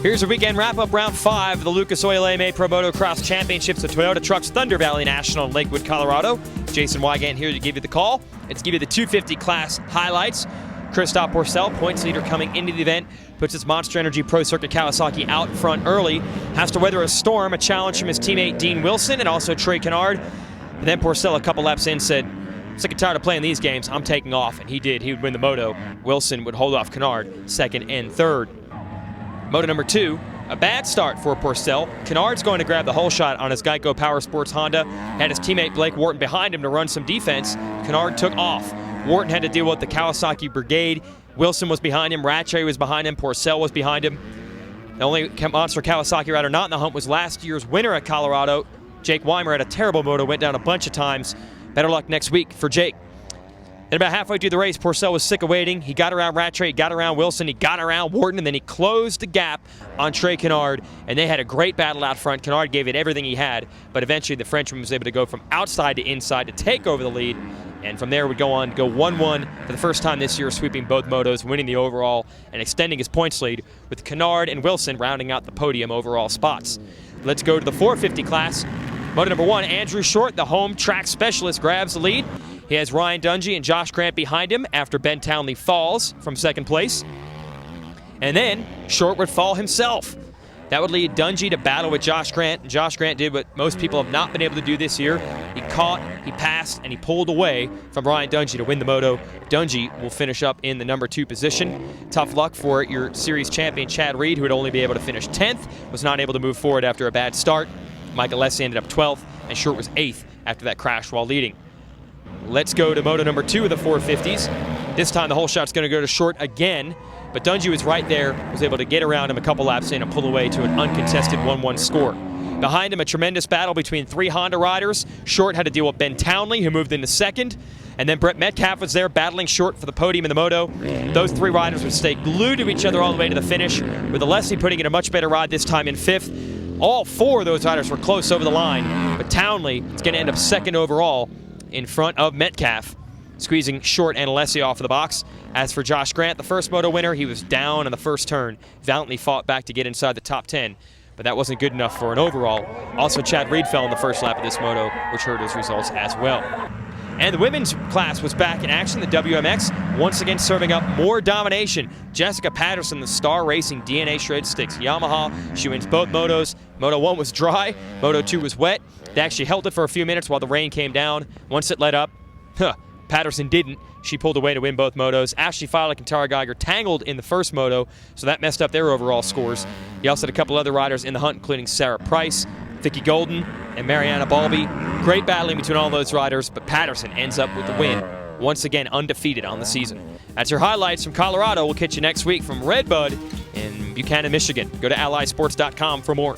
Here's a weekend wrap-up, round 5 of the Lucas Oil AMA Pro Motocross Championships at Toyota Trucks Thunder Valley National in Lakewood, Colorado. Jason Wygant here to give you the call. It's give you the 250 class highlights. Christophe Pourcel, points leader coming into the event, puts his Monster Energy Pro Circuit Kawasaki out front early. Has to weather a storm, a challenge from his teammate Dean Wilson and also Trey Canard. And then Pourcel, a couple laps in, said, "Sick and tired of playing these games, I'm taking off." And he did. He would win the moto. Wilson would hold off Canard, second and third. Moto number 2, a bad start for Pourcel. Canard's going to grab the whole shot on his Geico Power Sports Honda. Had his teammate Blake Wharton behind him to run some defense. Canard took off. Wharton had to deal with the Kawasaki Brigade. Wilson was behind him. Rattray was behind him. Pourcel was behind him. The only Monster Kawasaki rider not in the hunt was last year's winner at Colorado. Jake Weimer had a terrible moto, went down a bunch of times. Better luck next week for Jake. And about halfway through the race, Pourcel was sick of waiting. He got around Rattray, he got around Wilson, he got around Wharton, and then he closed the gap on Trey Canard, and they had a great battle out front. Canard gave it everything he had, but eventually the Frenchman was able to go from outside to inside to take over the lead, and from there would go on to go 1-1 for the first time this year, sweeping both motos, winning the overall, and extending his points lead, with Canard and Wilson rounding out the podium overall spots. Let's go to the 450 class. Moto number 1, Andrew Short, the home track specialist, grabs the lead. He has Ryan Dungey and Josh Grant behind him after Ben Townley falls from second place. And then Short would fall himself. That would lead Dungey to battle with Josh Grant. And Josh Grant did what most people have not been able to do this year. He caught, he passed, and he pulled away from Ryan Dungey to win the moto. Dungey will finish up in the number 2 position. Tough luck for your series champion Chad Reed, who would only be able to finish 10th, was not able to move forward after a bad start. Mike Alessi ended up 12th, and Short was 8th after that crash while leading. Let's go to moto number 2 of the 450s. This time the whole shot's going to go to Short again, but Dungey was right there, was able to get around him a couple laps in and pull away to an uncontested 1-1 score. Behind him, a tremendous battle between 3 Honda riders. Short had to deal with Ben Townley, who moved into second, and then Brett Metcalfe was there battling Short for the podium in the moto. Those 3 riders would stay glued to each other all the way to the finish, with Alessi putting in a much better ride this time in 5th. All 4 of those riders were close over the line, but Townley is going to end up second overall in front of Metcalfe, squeezing Short and Alessi off of the box. As for Josh Grant, the first moto winner, he was down in the first turn, valiantly fought back to get inside the top 10, but that wasn't good enough for an overall. Also, Chad Reed fell in the first lap of this moto, which hurt his results as well. And the women's class was back in action. The WMX once again serving up more domination. Jessica Patterson, the Star Racing DNA Shred Sticks Yamaha. She wins both motos. Moto 1 was dry. Moto 2 was wet. They actually held it for a few minutes while the rain came down. Once it let up, Patterson didn't. She pulled away to win both motos. Ashley Filek and Tara Geiger tangled in the first moto, so that messed up their overall scores. You also had a couple other riders in the hunt, including Sarah Price, Vicky Golden, and Mariana Balby. Great battling between all those riders, but Patterson ends up with the win. Once again, undefeated on the season. That's your highlights from Colorado. We'll catch you next week from Redbud in Buchanan, Michigan. Go to allysports.com for more.